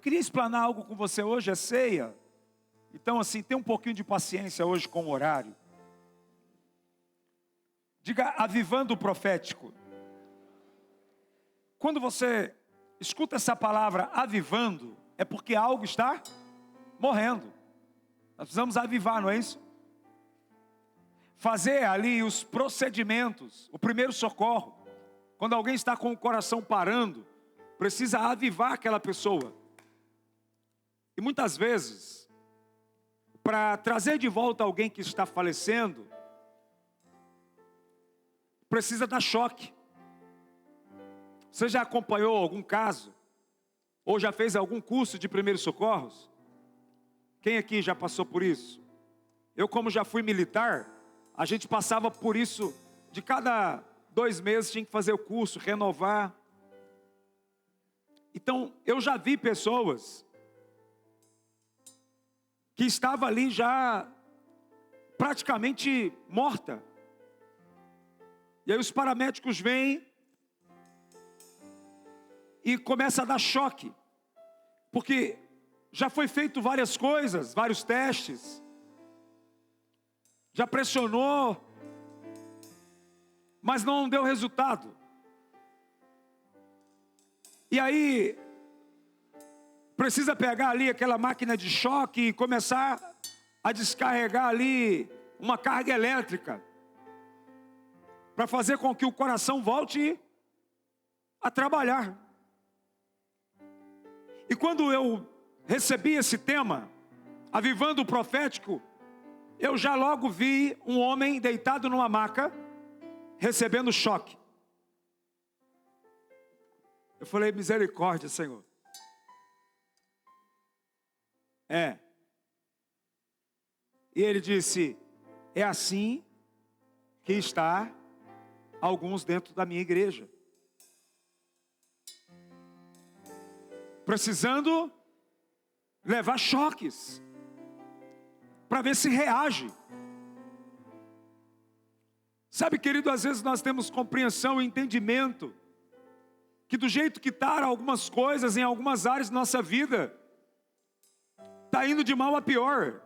queria explanar algo com você hoje, é ceia. Então assim, tem um pouquinho de paciência hoje com o horário. Diga, avivando o profético. Quando você escuta essa palavra avivando, é porque algo está morrendo. Nós precisamos avivar, não é isso? Fazer ali os procedimentos, o primeiro socorro. Quando alguém está com o coração parando, precisa avivar aquela pessoa. E muitas vezes, para trazer de volta alguém que está falecendo, precisa dar choque. Você já acompanhou algum caso? Ou já fez algum curso de primeiros socorros? Quem aqui já passou por isso? Eu, como já fui militar, a gente passava por isso. De cada 2 meses tinha que fazer o curso, renovar. Então, eu já vi pessoas que estavam ali já praticamente morta. E aí os paramédicos vêm e começam a dar choque. Porque já foi feito várias coisas, vários testes. Já pressionou, mas não deu resultado. E aí, precisa pegar ali aquela máquina de choque e começar a descarregar ali uma carga elétrica, para fazer com que o coração volte a trabalhar. E quando eu recebi esse tema, avivando o profético, eu já logo vi um homem deitado numa maca, recebendo choque. Eu falei, misericórdia, Senhor. E ele disse, é assim que está alguns dentro da minha igreja. Precisando levar choques, para ver se reage. Sabe, querido, às vezes nós temos compreensão e entendimento que do jeito que está algumas coisas em algumas áreas da nossa vida, está indo de mal a pior.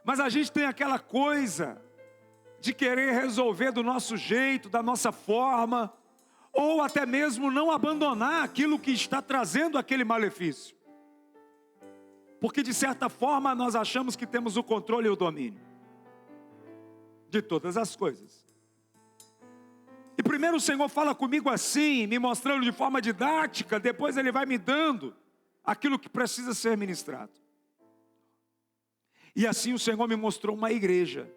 Mas a gente tem aquela coisa de querer resolver do nosso jeito, da nossa forma, ou até mesmo não abandonar aquilo que está trazendo aquele malefício. Porque de certa forma nós achamos que temos o controle e o domínio de todas as coisas. E primeiro o Senhor fala comigo assim, me mostrando de forma didática, depois Ele vai me dando aquilo que precisa ser ministrado. E assim o Senhor me mostrou uma igreja.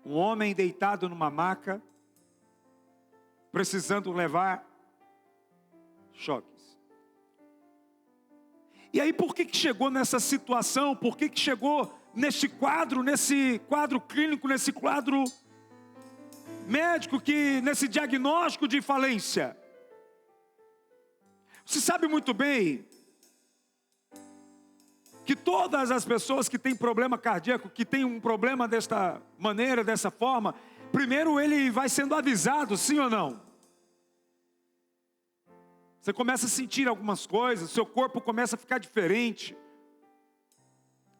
Um homem deitado numa maca, precisando levar choques. E aí por que chegou nessa situação? Por que chegou nesse quadro clínico, nesse quadro médico, nesse diagnóstico de falência? Você sabe muito bem que todas as pessoas que têm problema cardíaco, que têm um problema desta maneira, dessa forma, primeiro ele vai sendo avisado, sim ou não? Você começa a sentir algumas coisas, seu corpo começa a ficar diferente.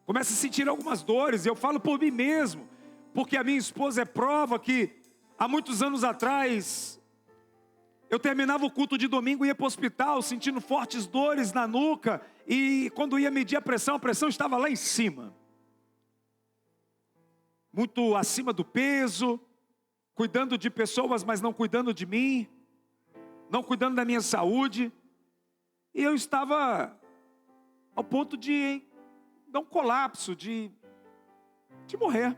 Começa a sentir algumas dores, eu falo por mim mesmo, porque a minha esposa é prova que há muitos anos atrás, eu terminava o culto de domingo e ia para o hospital, sentindo fortes dores na nuca, e quando ia medir a pressão estava lá em cima. Muito acima do peso, cuidando de pessoas, mas não cuidando de mim, não cuidando da minha saúde. E eu estava ao ponto de dar um colapso, de morrer.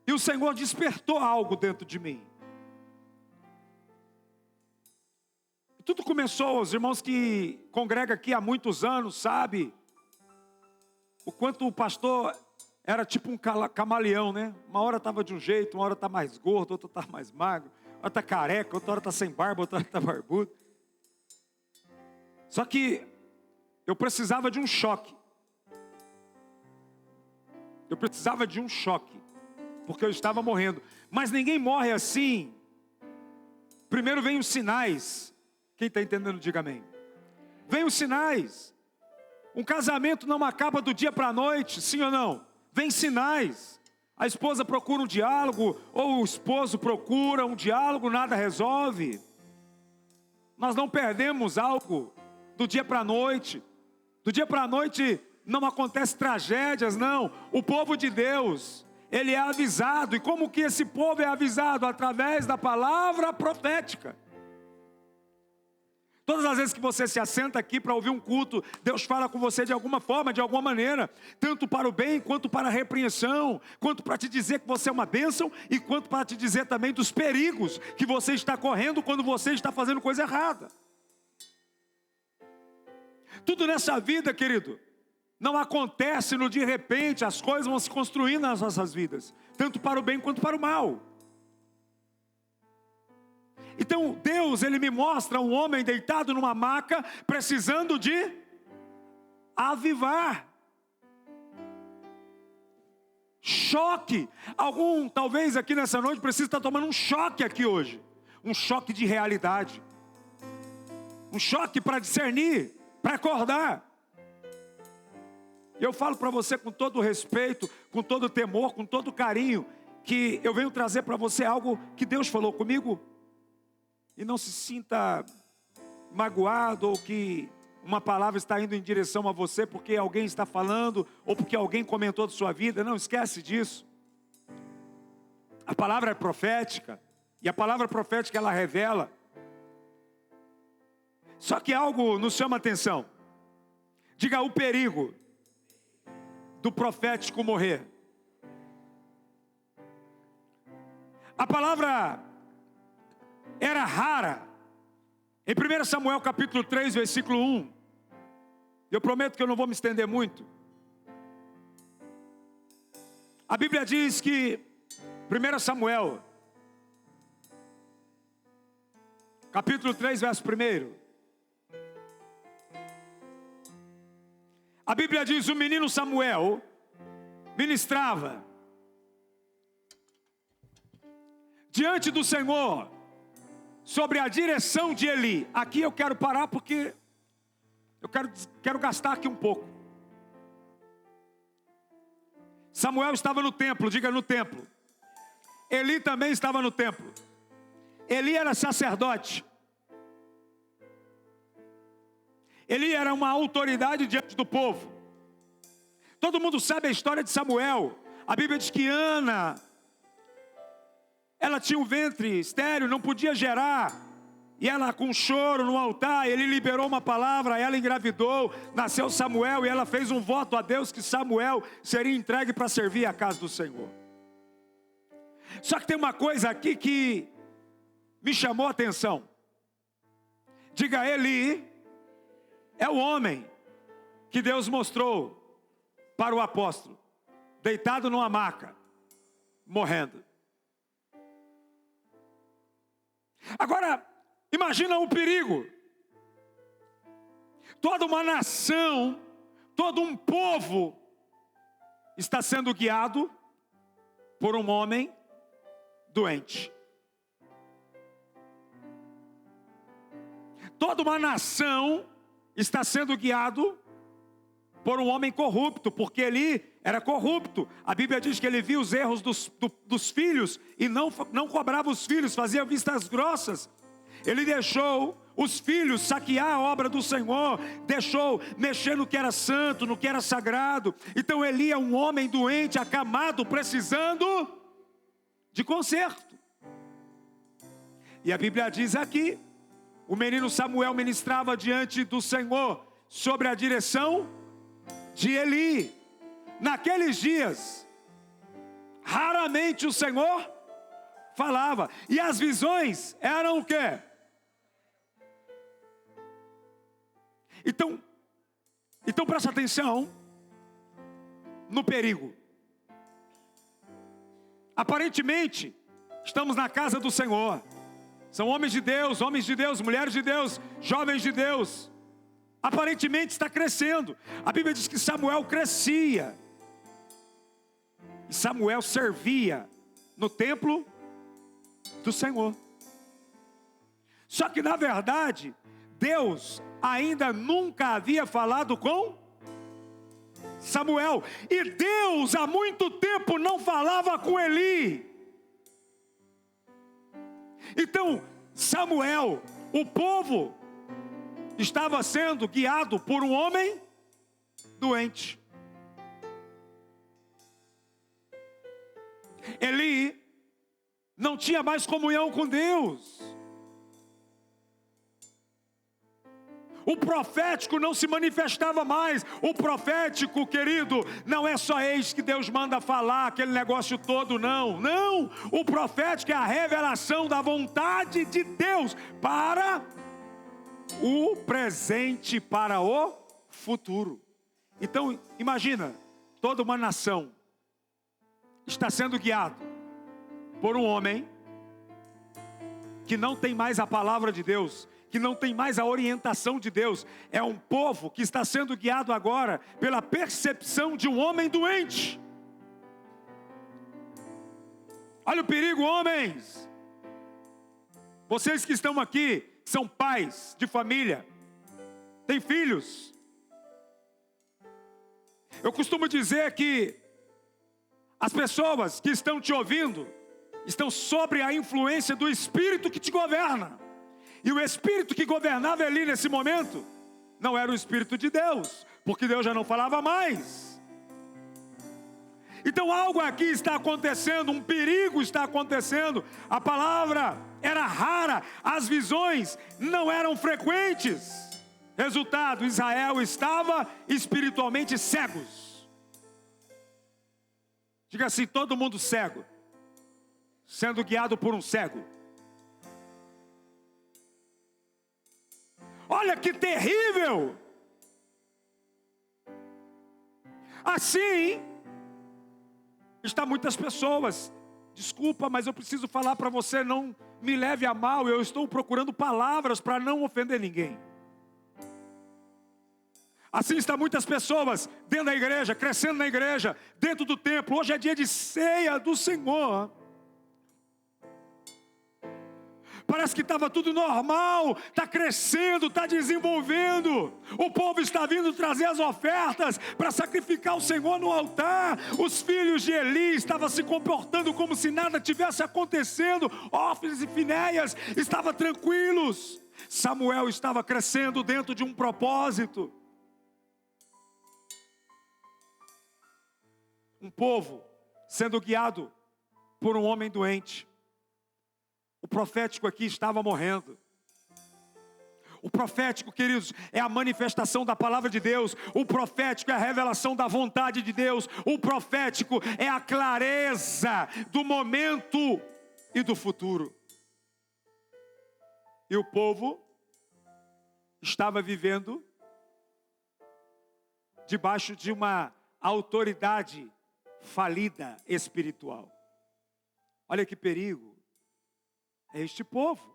E o Senhor despertou algo dentro de mim. Tudo começou, os irmãos que congregam aqui há muitos anos, sabem o quanto o pastor era tipo um camaleão, né? Uma hora estava de um jeito, uma hora está mais gordo, outra está mais magro, outra está careca, outra hora está sem barba, outra hora está barbudo. Só que eu precisava de um choque. Eu precisava de um choque, porque eu estava morrendo. Mas ninguém morre assim. Primeiro vem os sinais. Quem está entendendo, diga amém. Vem os sinais. Um casamento não acaba do dia para a noite, sim ou não? Vem sinais. A esposa procura um diálogo, ou o esposo procura um diálogo, nada resolve. Nós não perdemos algo do dia para a noite. Do dia para a noite não acontece tragédias, não. O povo de Deus, ele é avisado. E como que esse povo é avisado? Através da palavra profética. Todas as vezes que você se assenta aqui para ouvir um culto, Deus fala com você de alguma forma, de alguma maneira, tanto para o bem, quanto para a repreensão, quanto para te dizer que você é uma bênção, e quanto para te dizer também dos perigos que você está correndo quando você está fazendo coisa errada. Tudo nessa vida, querido, não acontece no de repente, as coisas vão se construindo nas nossas vidas, tanto para o bem quanto para o mal. Então Deus, ele me mostra um homem deitado numa maca, precisando de avivar. Choque. Algum, talvez aqui nessa noite, precisa estar tomando um choque aqui hoje. Um choque de realidade. Um choque para discernir, para acordar. Eu falo para você com todo respeito, com todo temor, com todo carinho, que eu venho trazer para você algo que Deus falou comigo. E não se sinta magoado ou que uma palavra está indo em direção a você porque alguém está falando ou porque alguém comentou da sua vida. Não, esquece disso. A palavra é profética e a palavra profética ela revela. Só que algo nos chama a atenção. Diga o perigo do profético morrer. A palavra era rara. Em 1 Samuel capítulo 3, versículo 1. Eu prometo que eu não vou me estender muito. A Bíblia diz que 1 Samuel capítulo 3, verso 1. A Bíblia diz: o menino Samuel ministrava diante do Senhor sobre a direção de Eli. Aqui eu quero parar porque eu quero gastar aqui um pouco. Samuel estava no templo, diga no templo. Eli também estava no templo. Eli era sacerdote. Eli era uma autoridade diante do povo. Todo mundo sabe a história de Samuel. A Bíblia diz que Ana, ela tinha um ventre estéril, não podia gerar. E ela com choro no altar, ele liberou uma palavra, ela engravidou, nasceu Samuel e ela fez um voto a Deus que Samuel seria entregue para servir a casa do Senhor. Só que tem uma coisa aqui que me chamou a atenção. Diga, Eli é o homem que Deus mostrou para o apóstolo, deitado numa maca, morrendo. Agora, imagina o perigo. Toda uma nação, todo um povo está sendo guiado por um homem doente. Toda uma nação está sendo guiado por um homem corrupto, porque ele era corrupto. A Bíblia diz que ele via os erros dos filhos e não cobrava os filhos, fazia vistas grossas. Ele deixou os filhos saquear a obra do Senhor, deixou mexer no que era santo, no que era sagrado. Então Eli é um homem doente, acamado, precisando de conserto. E a Bíblia diz aqui, o menino Samuel ministrava diante do Senhor sobre a direção de Eli. Naqueles dias, raramente o Senhor falava. E as visões eram o quê? Então presta atenção no perigo. Aparentemente, estamos na casa do Senhor. São homens de Deus, mulheres de Deus, jovens de Deus. Aparentemente está crescendo. A Bíblia diz que Samuel crescia. E Samuel servia no templo do Senhor. Só que na verdade, Deus ainda nunca havia falado com Samuel. E Deus há muito tempo não falava com Eli. Então, Samuel, o povo, estava sendo guiado por um homem doente. Eli não tinha mais comunhão com Deus. O profético não se manifestava mais. O profético, querido, não é só eis que Deus manda falar, aquele negócio todo, não. Não, o profético é a revelação da vontade de Deus para o presente, para o futuro. Então, imagina, toda uma nação está sendo guiado por um homem que não tem mais a palavra de Deus, que não tem mais a orientação de Deus. É um povo que está sendo guiado agora pela percepção de um homem doente. Olha o perigo, homens. Vocês que estão aqui, são pais de família, têm filhos. Eu costumo dizer que as pessoas que estão te ouvindo estão sob a influência do Espírito que te governa. E o Espírito que governava ali nesse momento não era o Espírito de Deus, porque Deus já não falava mais. Então algo aqui está acontecendo, um perigo está acontecendo. A palavra era rara, as visões não eram frequentes. Resultado, Israel estava espiritualmente cegos. Diga assim, todo mundo cego, sendo guiado por um cego. Olha que terrível! Assim, está muitas pessoas. Desculpa, mas eu preciso falar para você, não me leve a mal. Eu estou procurando palavras para não ofender ninguém. Assim está muitas pessoas dentro da igreja, crescendo na igreja, dentro do templo. Hoje é dia de ceia do Senhor. Parece que estava tudo normal, está crescendo, está desenvolvendo. O povo está vindo trazer as ofertas para sacrificar o Senhor no altar. Os filhos de Eli estavam se comportando como se nada tivesse acontecendo. Hófnis e Finéias estavam tranquilos. Samuel estava crescendo dentro de um propósito. Um povo sendo guiado por um homem doente. O profético aqui estava morrendo. O profético, queridos, é a manifestação da palavra de Deus. O profético é a revelação da vontade de Deus. O profético é a clareza do momento e do futuro. E o povo estava vivendo debaixo de uma autoridade falida espiritual. Olha que perigo. É este povo.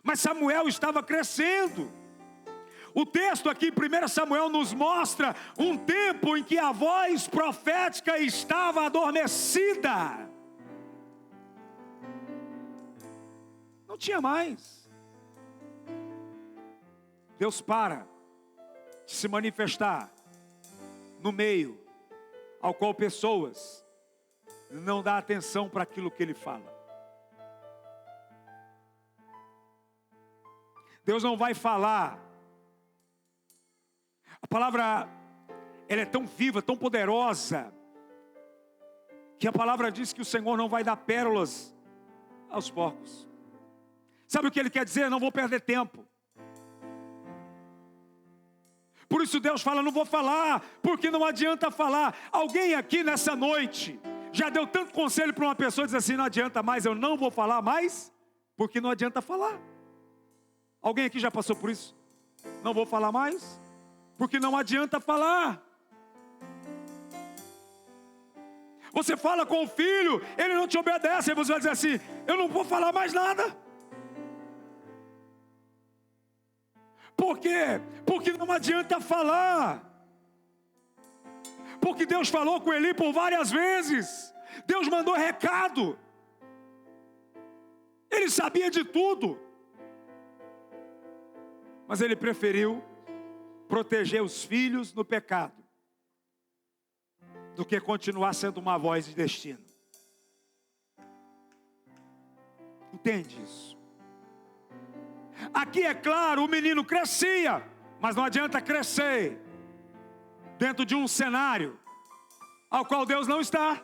Mas Samuel estava crescendo. O texto aqui em 1 Samuel nos mostra um tempo em que a voz profética estava adormecida. Não tinha mais. Deus para de se manifestar no meio ao qual pessoas não dão atenção para aquilo que Ele fala. Deus não vai falar. A palavra, ela é tão viva, tão poderosa, que a palavra diz que o Senhor não vai dar pérolas aos porcos. Sabe o que Ele quer dizer? Não vou perder tempo. Por isso Deus fala, não vou falar, porque não adianta falar. Alguém aqui nessa noite já deu tanto conselho para uma pessoa, diz assim, não adianta mais, eu não vou falar mais, porque não adianta falar. Alguém aqui já passou por isso? Não vou falar mais, porque não adianta falar. Você fala com o filho, ele não te obedece, aí você vai dizer assim, eu não vou falar mais nada. Por quê? Porque não adianta falar. Porque Deus falou com Eli por várias vezes. Deus mandou recado. Ele sabia de tudo. Mas ele preferiu proteger os filhos no pecado do que continuar sendo uma voz de destino. Entende isso? Aqui é claro, o menino crescia, mas não adianta crescer dentro de um cenário ao qual Deus não está.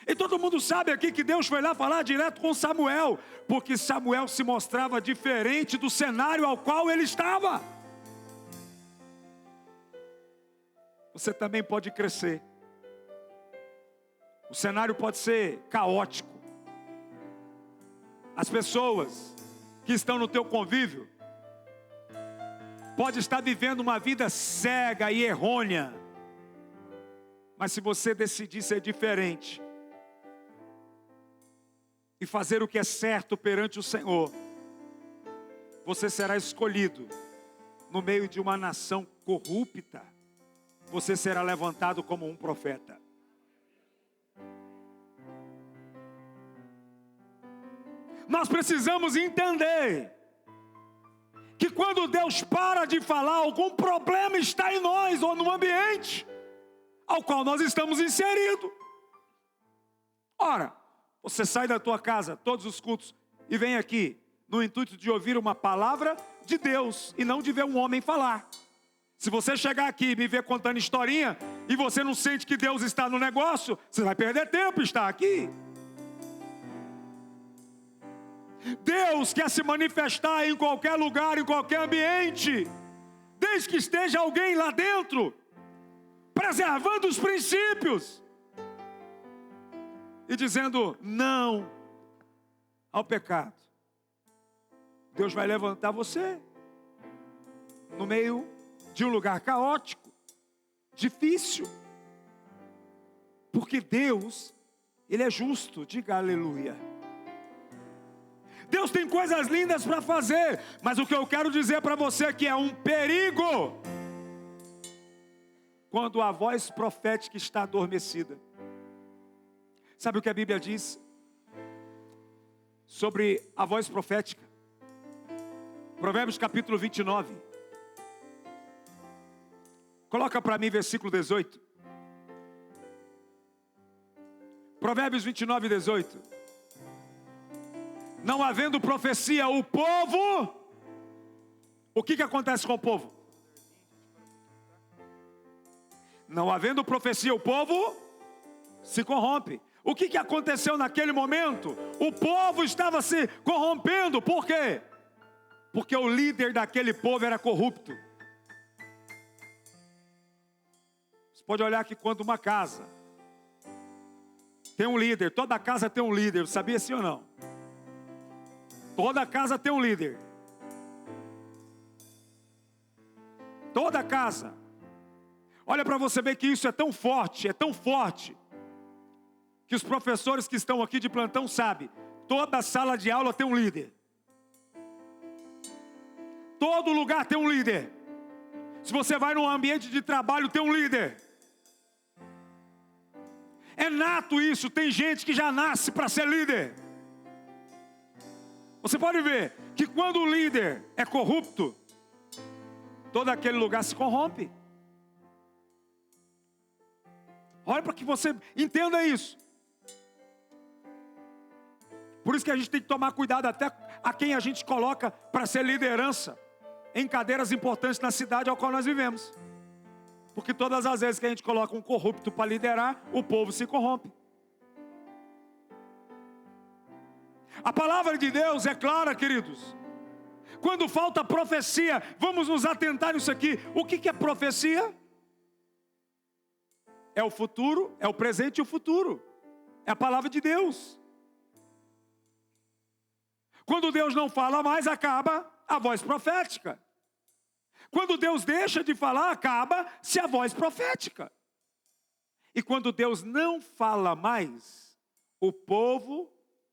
E todo mundo sabe aqui que Deus foi lá falar direto com Samuel, porque Samuel se mostrava diferente do cenário ao qual ele estava. Você também pode crescer. O cenário pode ser caótico. As pessoas que estão no teu convívio podem estar vivendo uma vida cega e errônea. Mas se você decidir ser diferente e fazer o que é certo perante o Senhor, você será escolhido no meio de uma nação corrupta. Você será levantado como um profeta. Nós precisamos entender que quando Deus para de falar, algum problema está em nós ou no ambiente ao qual nós estamos inseridos. Ora, você sai da tua casa, todos os cultos, e vem aqui no intuito de ouvir uma palavra de Deus e não de ver um homem falar. Se você chegar aqui e me ver contando historinha e você não sente que Deus está no negócio, você vai perder tempo em estar aqui. Deus quer se manifestar em qualquer lugar, em qualquer ambiente, desde que esteja alguém lá dentro, preservando os princípios e dizendo não ao pecado. Deus vai levantar você no meio de um lugar caótico, difícil, porque Deus, Ele é justo, diga aleluia. Deus tem coisas lindas para fazer, mas o que eu quero dizer para você é que é um perigo quando a voz profética está adormecida. Sabe o que a Bíblia diz sobre a voz profética? Provérbios capítulo 29. Coloca para mim versículo 18. Provérbios 29, 18. Não havendo profecia, o povo... O que acontece com o povo? Não havendo profecia, o povo se corrompe. O que aconteceu naquele momento? O povo estava se corrompendo. Por quê? Porque o líder daquele povo era corrupto. Você pode olhar que quando uma casa tem um líder, toda casa tem um líder, sabia sim ou não? Toda casa tem um líder. Toda casa. Olha para você ver que isso é tão forte, que os professores que estão aqui de plantão sabem. Toda sala de aula tem um líder. Todo lugar tem um líder. Se você vai num ambiente de trabalho, tem um líder. É nato isso, tem gente que já nasce para ser líder. Você pode ver que quando o líder é corrupto, todo aquele lugar se corrompe. Olha para que você entenda isso. Por isso que a gente tem que tomar cuidado até a quem a gente coloca para ser liderança em cadeiras importantes na cidade ao qual nós vivemos. Porque todas as vezes que a gente coloca um corrupto para liderar, o povo se corrompe. A palavra de Deus é clara, queridos. Quando falta profecia, vamos nos atentar nisso aqui. O que é profecia? É o futuro, é o presente e o futuro. É a palavra de Deus. Quando Deus não fala mais, acaba a voz profética. Quando Deus deixa de falar, acaba-se a voz profética. E quando Deus não fala mais, o povo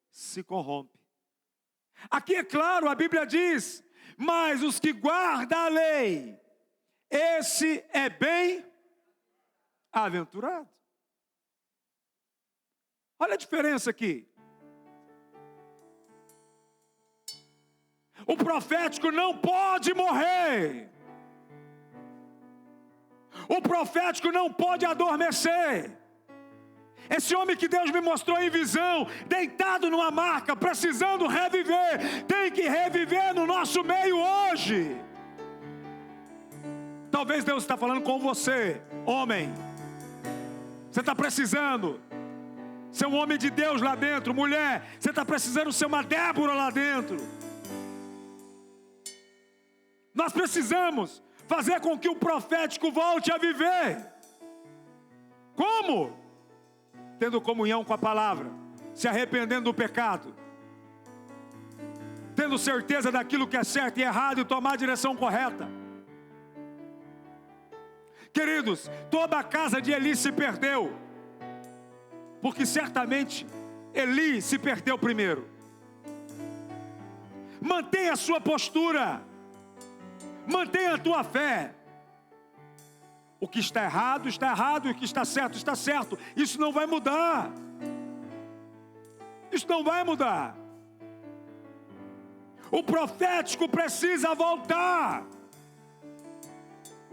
se corrompe. Aqui é claro, a Bíblia diz: mas os que guardam a lei, esse é bem-aventurado. Olha a diferença aqui. O profético não pode morrer. O profético não pode adormecer. Esse homem que Deus me mostrou em visão, deitado numa maca, precisando reviver, tem que reviver no nosso meio hoje. Talvez Deus está falando com você, homem. Você está precisando ser um homem de Deus lá dentro. Mulher, você está precisando ser uma Débora lá dentro. Nós precisamos fazer com que o profético volte a viver. Como? Tendo comunhão com a palavra, se arrependendo do pecado, tendo certeza daquilo que é certo e errado e tomar a direção correta. Queridos, toda a casa de Eli se perdeu, porque certamente Eli se perdeu primeiro. Mantenha a sua postura, mantenha a tua fé. O que está errado, e o que está certo. Isso não vai mudar. Isso não vai mudar. O profético precisa voltar.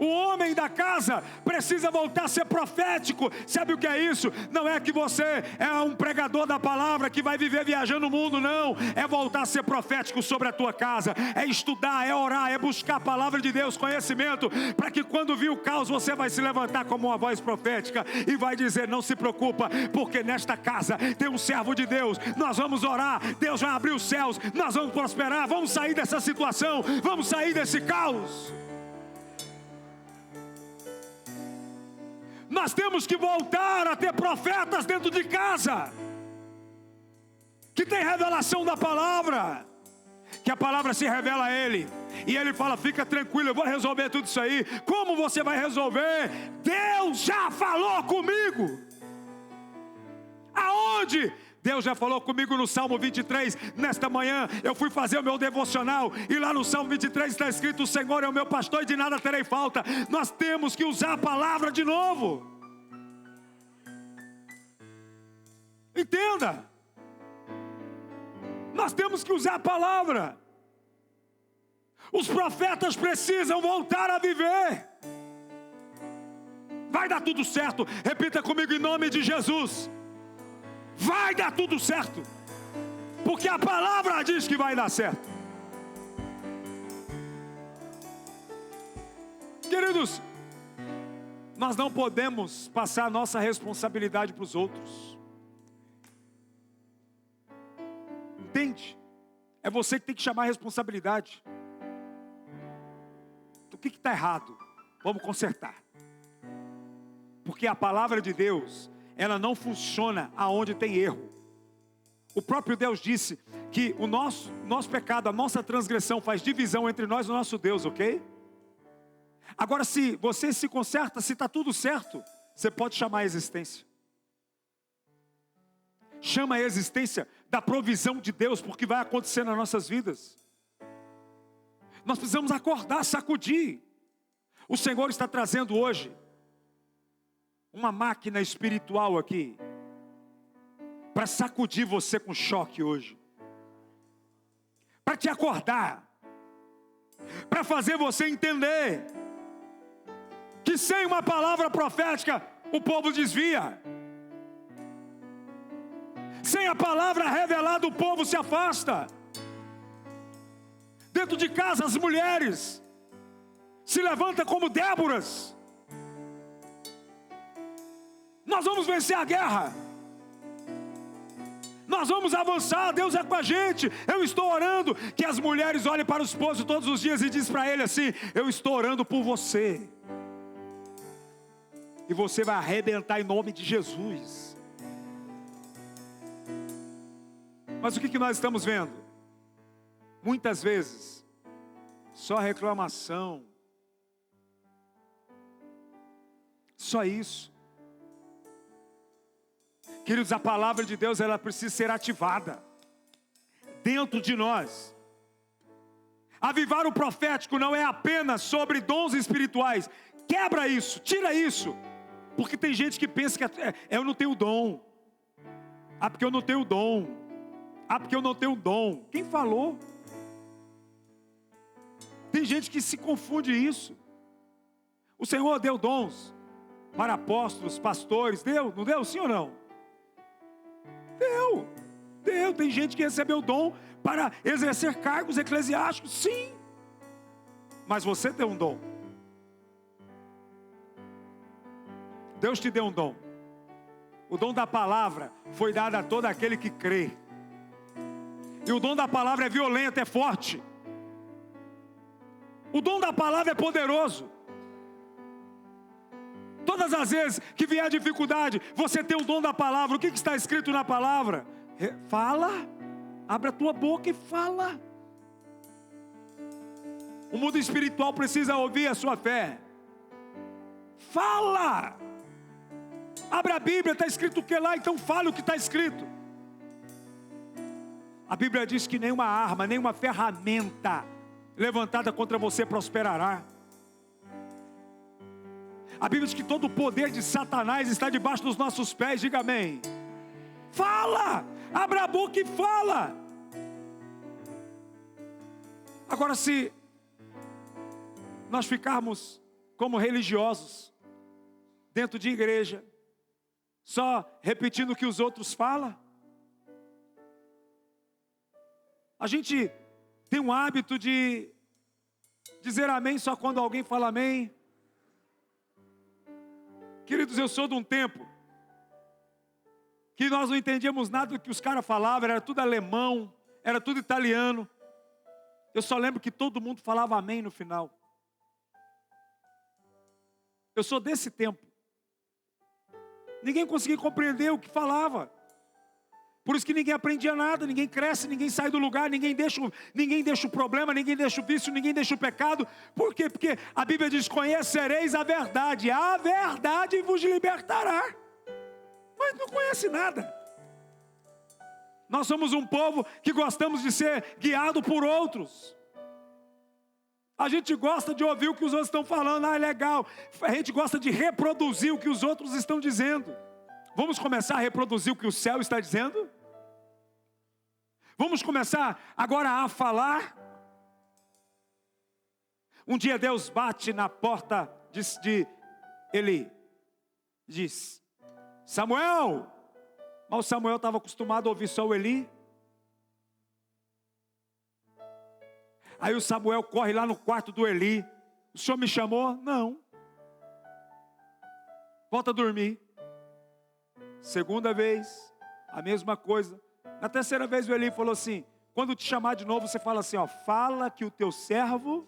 O homem da casa precisa voltar a ser profético. Sabe o que é isso? Não é que você é um pregador da palavra que vai viver viajando o mundo, não. É voltar a ser profético sobre a tua casa. É estudar, é orar, é buscar a palavra de Deus, conhecimento, para que quando vir o caos você vai se levantar como uma voz profética e vai dizer: não se preocupa, porque nesta casa tem um servo de Deus. Nós vamos orar, Deus vai abrir os céus, nós vamos prosperar, vamos sair dessa situação, vamos sair desse caos. Nós temos que voltar a ter profetas dentro de casa, que tem revelação da palavra, que a palavra se revela a ele, e ele fala: fica tranquilo, eu vou resolver tudo isso aí. Como você vai resolver? Deus já falou comigo. Aonde? Deus já falou comigo no Salmo 23, nesta manhã eu fui fazer o meu devocional, e lá no Salmo 23 está escrito: o Senhor é o meu pastor e de nada terei falta. Nós temos que usar a palavra de novo. Entenda, nós temos que usar a palavra. Os profetas precisam voltar a viver. Vai dar tudo certo, repita comigo em nome de Jesus. Vai dar tudo certo, porque a palavra diz que vai dar certo. Queridos, nós não podemos passar a nossa responsabilidade para os outros. Entende? É você que tem que chamar a responsabilidade. O que está errado? Vamos consertar. Porque a palavra de Deus, ela não funciona aonde tem erro. O próprio Deus disse que o nosso pecado, a nossa transgressão faz divisão entre nós e o nosso Deus, ok? Agora, se você se conserta, se está tudo certo, você pode chamar a existência. Chama a existência da provisão de Deus, porque vai acontecer nas nossas vidas. Nós precisamos acordar, sacudir. O Senhor está trazendo hoje uma máquina espiritual aqui, para sacudir você com choque hoje, para te acordar, para fazer você entender que sem uma palavra profética o povo desvia, sem a palavra revelada o povo se afasta. Dentro de casa as mulheres se levantam como Déboras. Nós vamos vencer a guerra. Nós vamos avançar, Deus é com a gente. Eu estou orando que as mulheres olhem para o esposo todos os dias e diz para ele assim: eu estou orando por você. E você vai arrebentar em nome de Jesus. Mas o que nós estamos vendo? Muitas vezes, só reclamação. Só isso. Queridos, a palavra de Deus, ela precisa ser ativada dentro de nós. Avivar o profético não é apenas sobre dons espirituais. Quebra isso, tira isso. Porque tem gente que pensa que eu não tenho dom. Ah, porque eu não tenho dom. Ah, porque eu não tenho dom. Quem falou? Tem gente que se confunde isso. O Senhor deu dons para apóstolos, pastores, deu? Não deu? Sim ou não? Deu. Tem gente que recebeu dom para exercer cargos eclesiásticos, sim. Mas você tem um dom. Deus te deu um dom. O dom da palavra foi dado a todo aquele que crê. E o dom da palavra é violento, é forte. O dom da palavra é poderoso. Todas as vezes que vier a dificuldade, você tem o dom da palavra. O que está escrito na palavra? Fala. Abre a tua boca e fala. O mundo espiritual precisa ouvir a sua fé. Fala. Abre a Bíblia, está escrito o que lá? Então fala o que está escrito. A Bíblia diz que nenhuma arma, nenhuma ferramenta levantada contra você prosperará. A Bíblia diz que todo o poder de Satanás está debaixo dos nossos pés. Diga amém. Fala, abra a boca e fala. Agora, se nós ficarmos como religiosos dentro de igreja, só repetindo o que os outros falam, a gente tem um hábito de dizer amém só quando alguém fala amém. Queridos, eu sou de um tempo que nós não entendíamos nada do que os caras falavam, era tudo alemão, era tudo italiano. Eu só lembro que todo mundo falava amém no final. Eu sou desse tempo. Ninguém conseguia compreender o que falava. Por isso que ninguém aprendia nada, ninguém cresce, ninguém sai do lugar, ninguém deixa o problema, ninguém deixa o vício, ninguém deixa o pecado. Por quê? Porque a Bíblia diz: conhecereis a verdade vos libertará. Mas não conhece nada. Nós somos um povo que gostamos de ser guiado por outros. A gente gosta de ouvir o que os outros estão falando, é legal. A gente gosta de reproduzir o que os outros estão dizendo. Vamos começar a reproduzir o que o céu está dizendo? Vamos começar agora a falar? Um dia Deus bate na porta de Eli. Diz: Samuel! Mas o Samuel estava acostumado a ouvir só o Eli. Aí o Samuel corre lá no quarto do Eli. O senhor me chamou? Não. Volta a dormir. Segunda vez, a mesma coisa. Na terceira vez o Eli falou assim: quando te chamar de novo, você fala assim, ó, fala que o teu servo...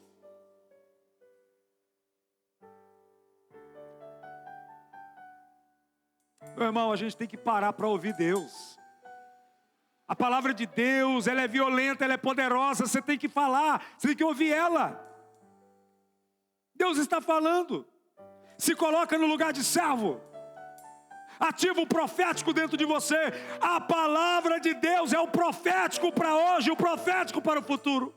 Meu irmão, a gente tem que parar para ouvir Deus. A palavra de Deus, ela é violenta, ela é poderosa. Você tem que falar, você tem que ouvir ela. Deus está falando. Se coloca no lugar de servo. Ativa o profético dentro de você. A palavra de Deus é o profético para hoje, o profético para o futuro.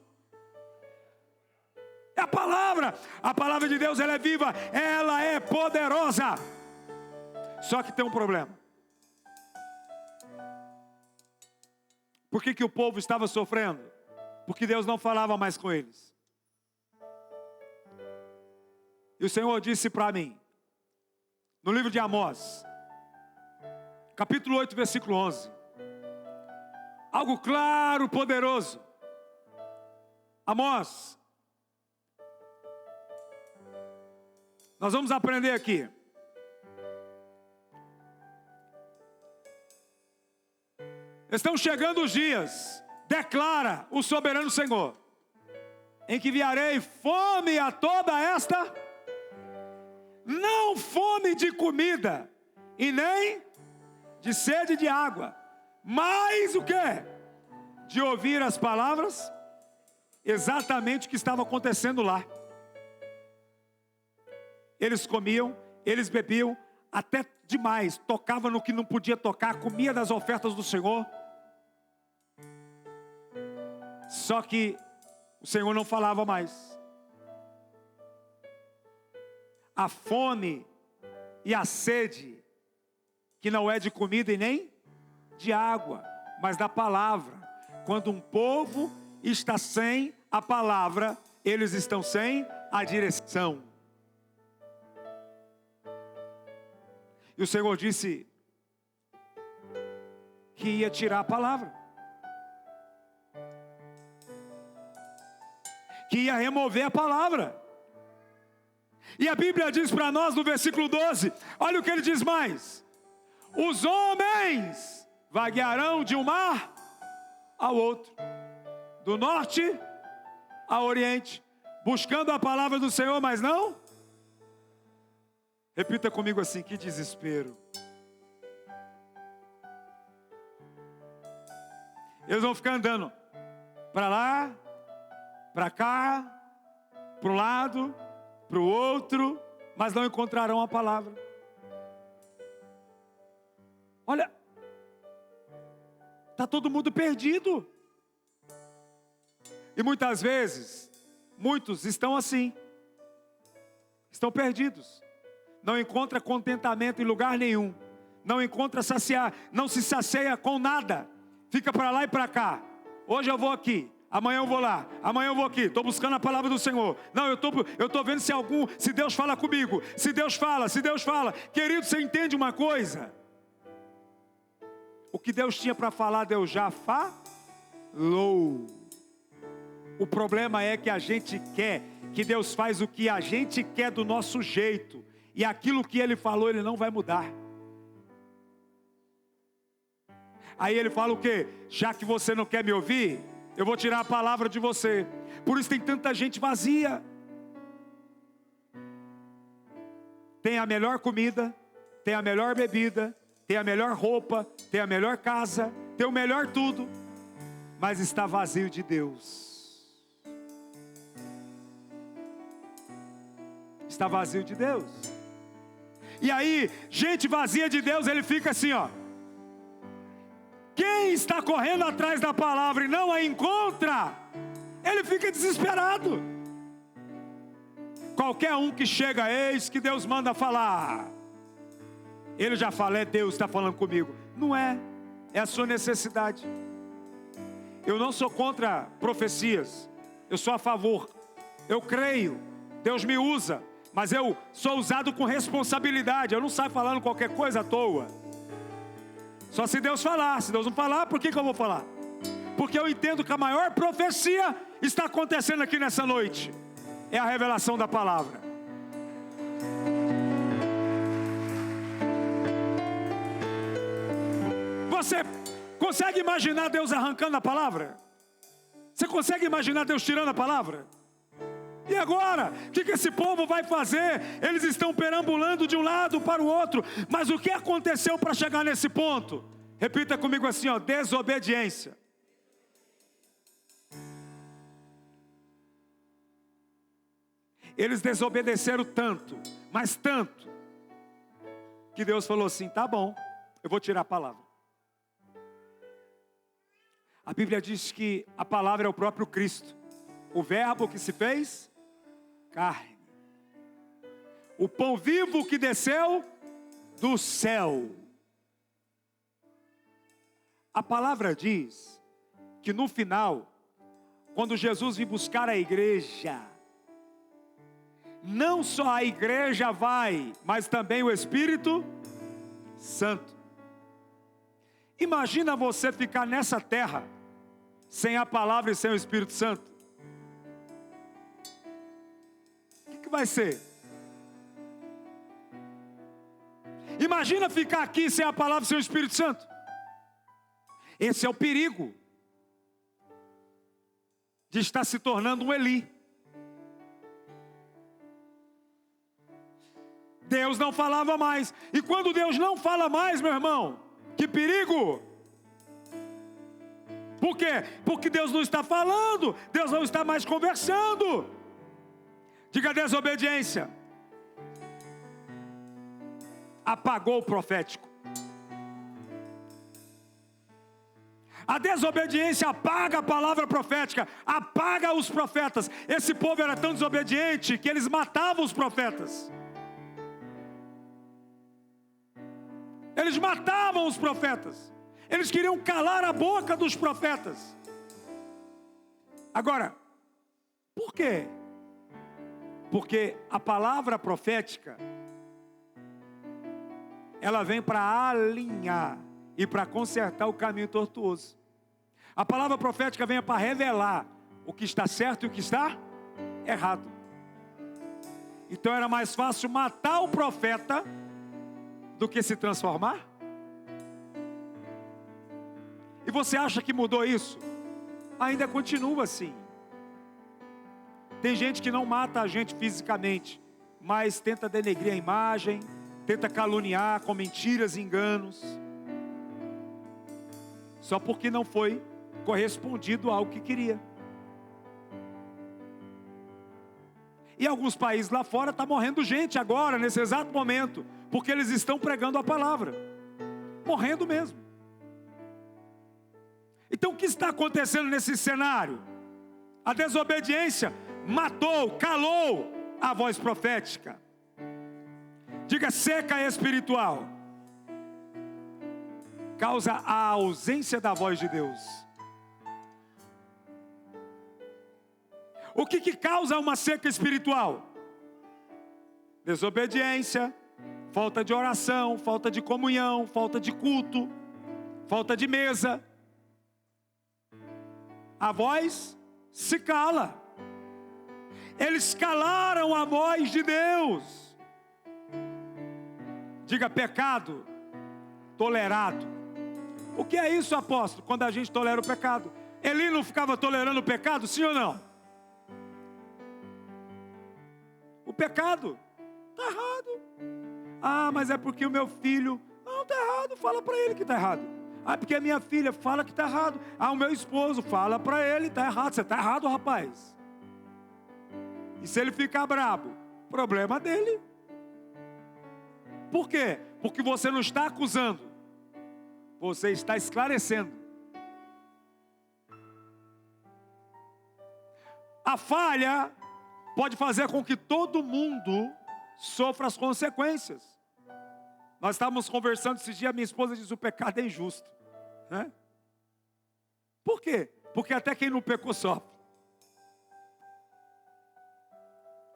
É a palavra. A palavra de Deus, ela é viva, ela é poderosa. Só que tem um problema. Por que o povo estava sofrendo? Porque Deus não falava mais com eles. E o Senhor disse para mim, no livro de Amós, capítulo 8, versículo 11. Algo claro, poderoso. Amós. Nós vamos aprender aqui. Estão chegando os dias, declara o soberano Senhor, em que enviarei fome a toda esta, não fome de comida, e nem de sede de água, mas o quê? De ouvir as palavras, exatamente o que estava acontecendo lá. Eles comiam, eles bebiam, até demais, tocava no que não podia tocar, comia das ofertas do Senhor. Só que o Senhor não falava mais. A fome e a sede, que não é de comida e nem de água, mas da palavra. Quando um povo está sem a palavra, Eles estão sem a direção. E o Senhor disse que ia tirar a palavra, que ia remover a palavra. E a Bíblia diz para nós no versículo 12, olha o que ele diz mais: os homens vaguearão de um mar ao outro, do norte ao oriente, buscando a palavra do Senhor, mas não. Repita comigo assim: que desespero. Eles vão ficar andando para lá, para cá, para um lado, para o outro, mas não encontrarão a palavra. Olha, está todo mundo perdido. E muitas vezes, muitos estão assim, estão perdidos. Não encontra contentamento em lugar nenhum, não encontra saciar, não se sacia com nada. Fica para lá e para cá. Hoje eu vou aqui, amanhã eu vou lá, amanhã eu vou aqui. Estou buscando a palavra do Senhor. Não, eu estou vendo se Deus fala comigo. Se Deus fala. Querido, você entende uma coisa? O que Deus tinha para falar, Deus já falou. O problema é que a gente quer que Deus faz o que a gente quer do nosso jeito. E aquilo que Ele falou, Ele não vai mudar. Aí Ele fala o quê? Já que você não quer me ouvir, eu vou tirar a palavra de você. Por isso tem tanta gente vazia. Tem a melhor comida, tem a melhor bebida, tem a melhor roupa, tem a melhor casa, tem o melhor tudo, mas está vazio de Deus. Está vazio de Deus. E aí, gente vazia de Deus, ele fica assim, ó. Quem está correndo atrás da palavra e não a encontra, ele fica desesperado. Qualquer um que chega, eis que Deus manda falar, ele já fala, é Deus que está falando comigo. Não é, é a sua necessidade. Eu não sou contra profecias, eu sou a favor. Eu creio, Deus me usa, mas eu sou usado com responsabilidade. Eu não saio falando qualquer coisa à toa. Só se Deus falar. Se Deus não falar, por que eu vou falar? Porque eu entendo que a maior profecia está acontecendo aqui nessa noite. É a revelação da palavra. Você consegue imaginar Deus arrancando a palavra? Você consegue imaginar Deus tirando a palavra? E agora? O que esse povo vai fazer? Eles estão perambulando de um lado para o outro. Mas o que aconteceu para chegar nesse ponto? Repita comigo assim, ó, desobediência. Eles desobedeceram tanto, mas tanto, que Deus falou assim, tá bom, eu vou tirar a palavra. A Bíblia diz que a palavra é o próprio Cristo, o verbo que se fez carne, o pão vivo que desceu do céu. A palavra diz que no final, quando Jesus vir buscar a igreja, não só a igreja vai, mas também o Espírito Santo. Imagina você ficar nessa terra sem a palavra e sem o Espírito Santo. O que vai ser? Imagina ficar aqui sem a palavra e sem o Espírito Santo. Esse é o perigo de estar se tornando um Eli. Deus não falava mais. E quando Deus não fala mais, meu irmão, que perigo! Por quê? Porque Deus não está falando, Deus não está mais conversando. Diga desobediência. Apagou o profético. A desobediência apaga a palavra profética, apaga os profetas. Esse povo era tão desobediente que eles matavam os profetas. Eles matavam os profetas. Eles queriam calar a boca dos profetas. Agora, por quê? Porque a palavra profética, ela vem para alinhar e para consertar o caminho tortuoso. A palavra profética vem para revelar o que está certo e o que está errado. Então era mais fácil matar o profeta do que se transformar? E você acha que mudou isso? Ainda continua assim. Tem gente que não mata a gente fisicamente, mas tenta denegrir a imagem, tenta caluniar com mentiras e enganos, só porque não foi correspondido ao que queria. E alguns países lá fora está morrendo gente agora, nesse exato momento, porque eles estão pregando a palavra, morrendo mesmo. Então o que está acontecendo nesse cenário? A desobediência matou, calou a voz profética. Diga: seca espiritual causa a ausência da voz de Deus. O que causa uma seca espiritual? Desobediência, falta de oração, falta de comunhão, falta de culto, falta de mesa. A voz se cala. Eles calaram a voz de Deus. Diga: pecado tolerado. O que é isso, apóstolo? Quando a gente tolera o pecado. Eli não ficava tolerando o pecado, sim ou não? O pecado está errado. Ah, mas é porque o meu filho... Não, está errado, fala para ele que está errado. Ah, porque a minha filha fala que está errado. Ah, o meu esposo fala para ele, está errado. Você está errado, rapaz. E se ele ficar brabo, problema dele. Por quê? Porque você não está acusando, você está esclarecendo. A falha pode fazer com que todo mundo sofra as consequências. Nós estávamos conversando esses dias, minha esposa diz: o pecado é injusto, né? Por quê? Porque até quem não pecou sofre.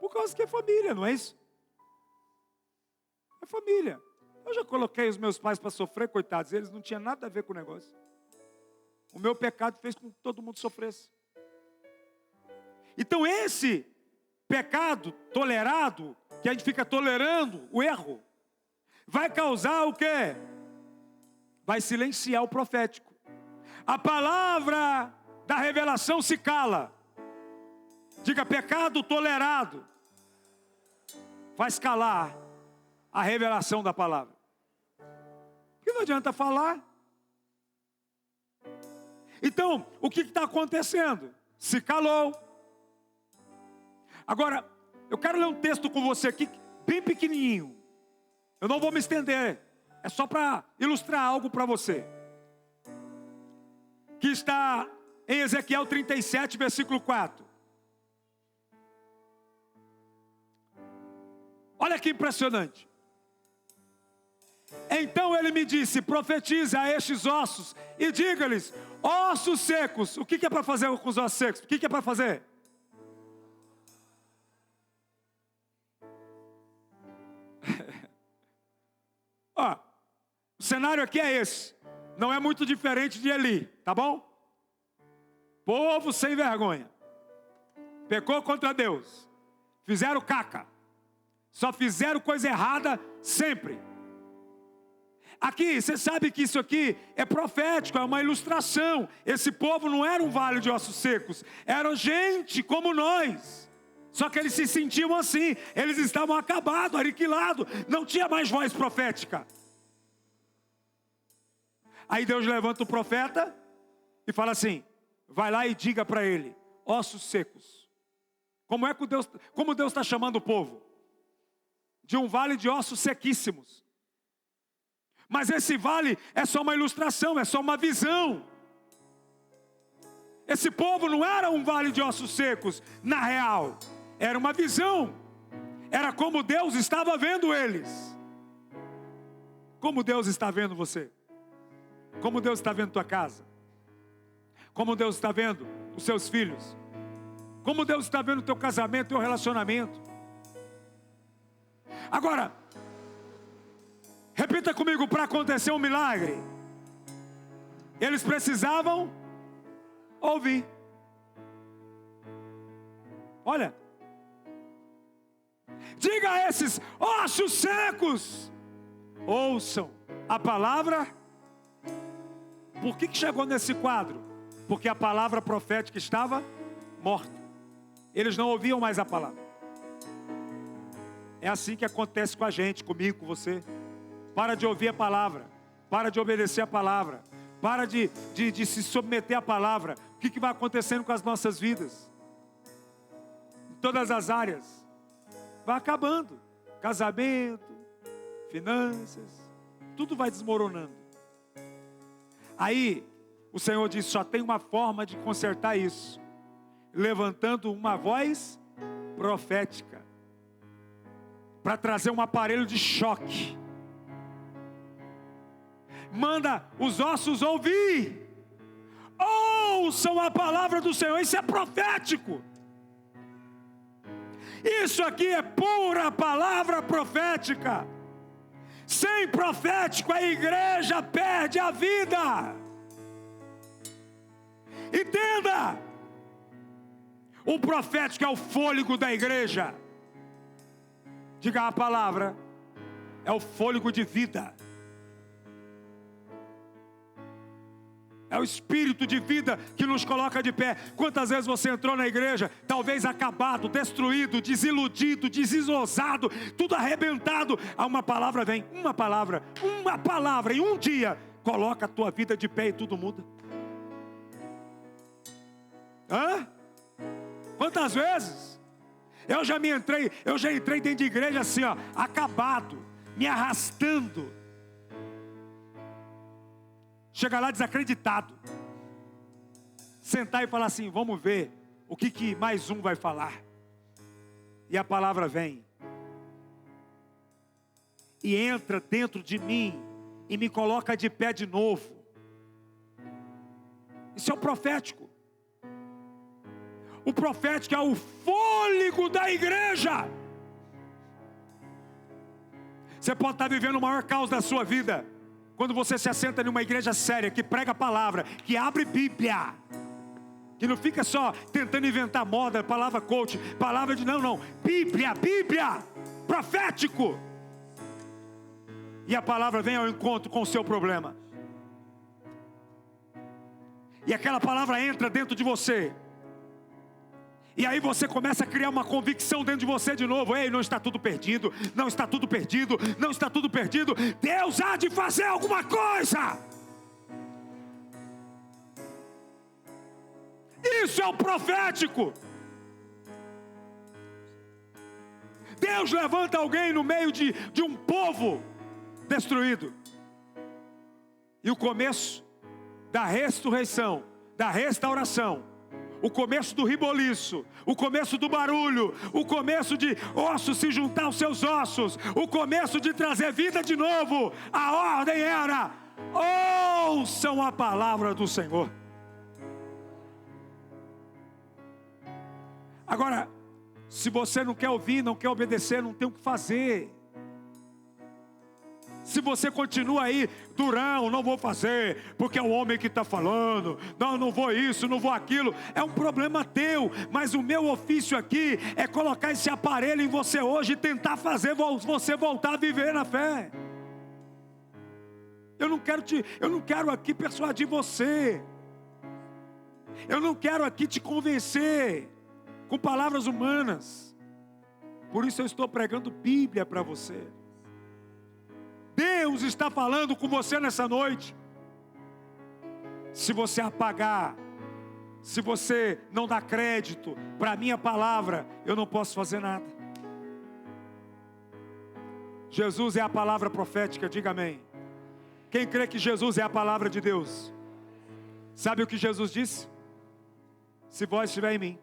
Por causa que é família, não é isso? É família. Eu já coloquei os meus pais para sofrer, coitados, eles não tinham nada a ver com o negócio. O meu pecado fez com que todo mundo sofresse. Então esse pecado tolerado, que a gente fica tolerando o erro, vai causar o quê? Vai silenciar o profético. A palavra da revelação se cala. Diga: pecado tolerado faz calar a revelação da palavra. Porque não adianta falar. Então, o que está acontecendo? Se calou. Agora, eu quero ler um texto com você aqui, bem pequenininho. Eu não vou me estender. É só para ilustrar algo para você. Que está em Ezequiel 37, versículo 4. Olha que impressionante. Então ele me disse: profetize a estes ossos e diga-lhes: ossos secos. O que é para fazer com os ossos secos? O que é para fazer? Ó, o cenário aqui é esse. Não é muito diferente de Eli, tá bom? Povo sem vergonha. Pecou contra Deus. Fizeram caca. Só fizeram coisa errada sempre. Aqui, você sabe que isso aqui é profético, é uma ilustração. Esse povo não era um vale de ossos secos. Era gente como nós. Só que eles se sentiam assim. Eles estavam acabados, aniquilados. Não tinha mais voz profética. Aí Deus levanta o profeta e fala assim: vai lá e diga para ele: ossos secos. Como Deus está chamando o povo? De um vale de ossos sequíssimos. Mas esse vale é só uma ilustração, é só uma visão. Esse povo não era um vale de ossos secos, na real. Era uma visão. Era como Deus estava vendo eles. Como Deus está vendo você? Como Deus está vendo tua casa? Como Deus está vendo os seus filhos? Como Deus está vendo o teu casamento, teu relacionamento? Agora, repita comigo, para acontecer um milagre, eles precisavam ouvir. Olha, diga a esses ossos secos, ouçam a palavra. Por que chegou nesse quadro? Porque a palavra profética estava morta. Eles não ouviam mais a palavra. É assim que acontece com a gente, comigo, com você. Para de ouvir a palavra, para de obedecer a palavra, para de se submeter à palavra. O que vai acontecendo com as nossas vidas? Em todas as áreas. Vai acabando. Casamento, finanças, tudo vai desmoronando. Aí, o Senhor diz, só tem uma forma de consertar isso. Levantando uma voz profética. Para trazer um aparelho de choque. Manda os ossos ouvir. Ouçam a palavra do Senhor. Isso é profético. Isso aqui é pura palavra profética. Sem profético a igreja perde a vida. Entenda. O profético é o fôlego da igreja. Diga a palavra. É o fôlego de vida. É o espírito de vida que nos coloca de pé. Quantas vezes você entrou na igreja, talvez acabado, destruído, desiludido, desenrosado, tudo arrebentado. Uma palavra vem, uma palavra, em um dia, coloca a tua vida de pé e tudo muda. Quantas vezes? Eu já entrei dentro de igreja assim, ó, acabado, me arrastando. Chega lá desacreditado. Sentar e falar assim, vamos ver o que mais um vai falar. E a palavra vem. E entra dentro de mim e me coloca de pé de novo. Isso é o profético. O profético é o fôlego da igreja. Você pode estar vivendo o maior caos da sua vida. Quando você se assenta numa igreja séria, que prega a palavra, que abre Bíblia, que não fica só tentando inventar moda, palavra coach, palavra de não, Bíblia, profético. E a palavra vem ao encontro com o seu problema. E aquela palavra entra dentro de você. E aí você começa a criar uma convicção dentro de você de novo. Ei, não está tudo perdido, não está tudo perdido, não está tudo perdido. Deus há de fazer alguma coisa. Isso é o profético. Deus levanta alguém no meio de um povo destruído. E o começo da ressurreição, da restauração, o começo do reboliço, o começo do barulho, o começo de ossos se juntar aos seus ossos, o começo de trazer vida de novo. A ordem era: ouçam a palavra do Senhor. Agora, se você não quer ouvir, não quer obedecer, não tem o que fazer. Se você continua aí, durão, não vou fazer, porque é o homem que está falando, não vou isso, não vou aquilo, é um problema teu, mas o meu ofício aqui é colocar esse aparelho em você hoje e tentar fazer você voltar a viver na fé. Eu não quero aqui persuadir você, eu não quero aqui te convencer com palavras humanas, por isso eu estou pregando Bíblia para você. Deus está falando com você nessa noite. Se você apagar, se você não dá crédito para a minha palavra, eu não posso fazer nada. Jesus é a palavra profética, diga amém. Quem crê que Jesus é a palavra de Deus? Sabe o que Jesus disse? Se vós estiver em mim,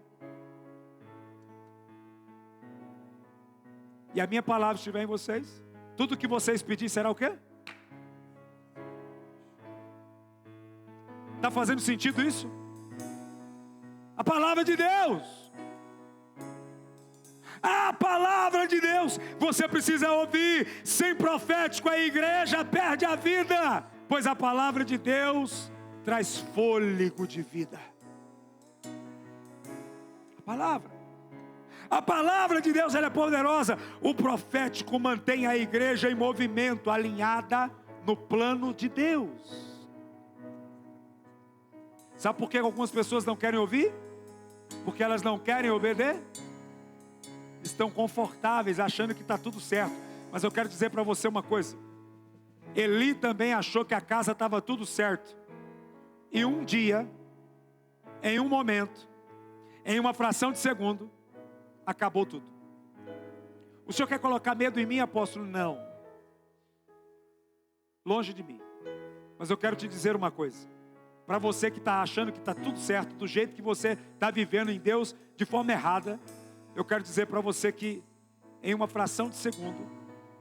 e a minha palavra estiver em vocês, tudo que vocês pedirem será o quê? Está fazendo sentido isso? A palavra de Deus. A palavra de Deus você precisa ouvir. Sem profético a igreja perde a vida, pois a palavra de Deus traz fôlego de vida. A palavra de Deus, ela é poderosa. O profético mantém a igreja em movimento, alinhada no plano de Deus. Sabe por que algumas pessoas não querem ouvir? Porque elas não querem obedecer. Estão confortáveis, achando que está tudo certo. Mas eu quero dizer para você uma coisa. Eli também achou que a casa estava tudo certo. E um dia, em um momento, em uma fração de segundo, acabou tudo. O senhor quer colocar medo em mim, apóstolo? Não. Longe de mim. Mas eu quero te dizer uma coisa. Para você que está achando que está tudo certo, do jeito que você está vivendo em Deus, de forma errada, eu quero dizer para você que, em uma fração de segundo,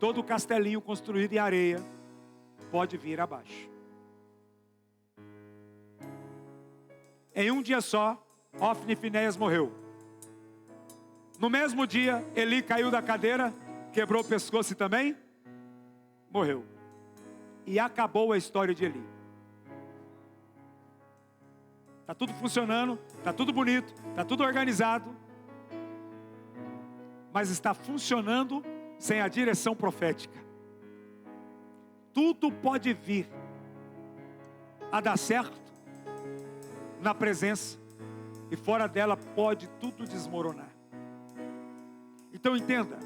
todo o castelinho construído em areia pode vir abaixo. Em um dia só, Ofni e Finéias morreu. No mesmo dia, Eli caiu da cadeira, quebrou o pescoço e também morreu. E acabou a história de Eli. Está tudo funcionando, está tudo bonito, está tudo organizado, mas está funcionando sem a direção profética. Tudo pode vir a dar certo na presença, e fora dela pode tudo desmoronar. Então entenda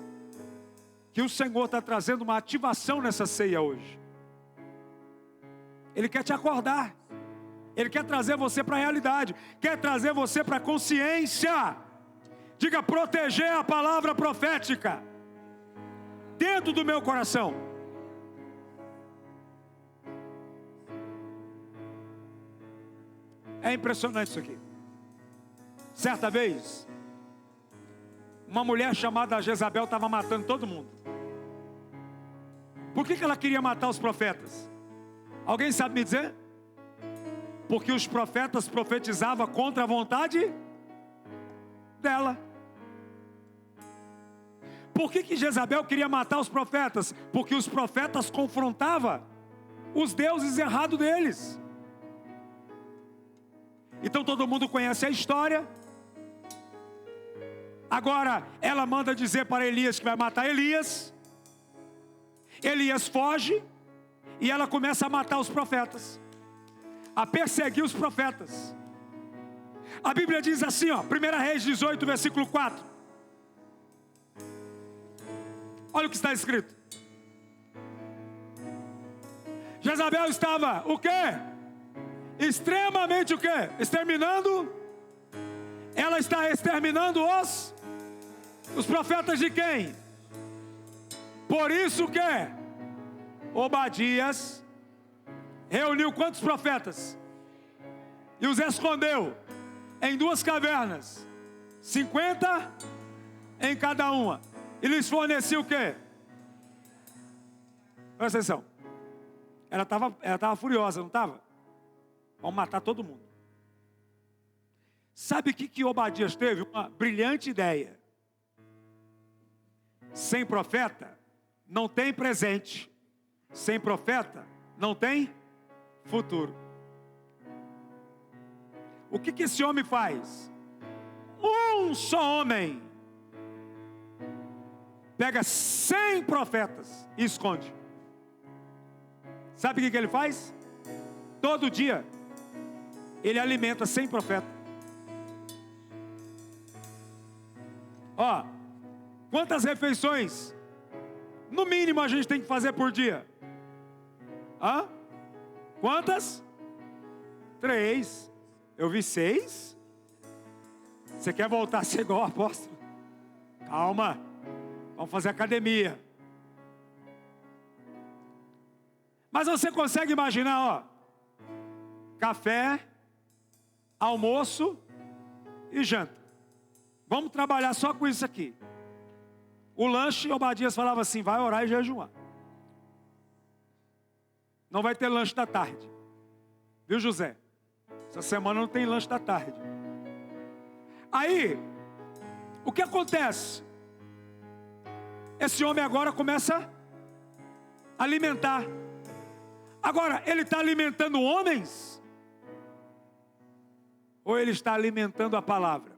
que o Senhor está trazendo uma ativação nessa ceia hoje. Ele quer te acordar. Ele quer trazer você para a realidade. Quer trazer você para a consciência. Diga: proteger a palavra profética dentro do meu coração. É impressionante isso aqui. Certa vez, uma mulher chamada Jezabel estava matando todo mundo. Por que ela queria matar os profetas? Alguém sabe me dizer? Porque os profetas profetizavam contra a vontade dela. Por que Jezabel queria matar os profetas? Porque os profetas confrontavam os deuses errados deles. Então todo mundo conhece a história. Agora ela manda dizer para Elias que vai matar Elias. Elias foge e ela começa a matar os profetas, a perseguir os profetas. A Bíblia diz assim, 1 Reis 18, versículo 4. Olha o que está escrito. Jezabel estava o quê? Extremamente o quê? Exterminando. Ela está exterminando os profetas de quem? Por isso que Obadias reuniu quantos profetas? E os escondeu em 2 cavernas, 50 em cada uma. E lhes fornecia o quê? Presta atenção. Ela estava furiosa, não estava? Vamos matar todo mundo. Sabe o que Obadias teve? Uma brilhante ideia. Sem profeta, não tem presente. Sem profeta, não tem futuro. O que esse homem faz? Um só homem pega 100 profetas e esconde. Sabe o que ele faz? Todo dia ele alimenta 100 profetas. Quantas refeições no mínimo a gente tem que fazer por dia? Quantas? 3. Eu vi 6. Você quer voltar a ser igual ao apóstolo? Calma. Vamos fazer academia. Mas você consegue imaginar, café, almoço e janta. Vamos trabalhar só com isso aqui. O lanche, Obadias falava assim: vai orar e jejuar. Não vai ter lanche da tarde. Viu, José? Essa semana não tem lanche da tarde. Aí, o que acontece? esse homem agora começa a alimentar. Agora, ele está alimentando homens? Ou ele está alimentando a palavra?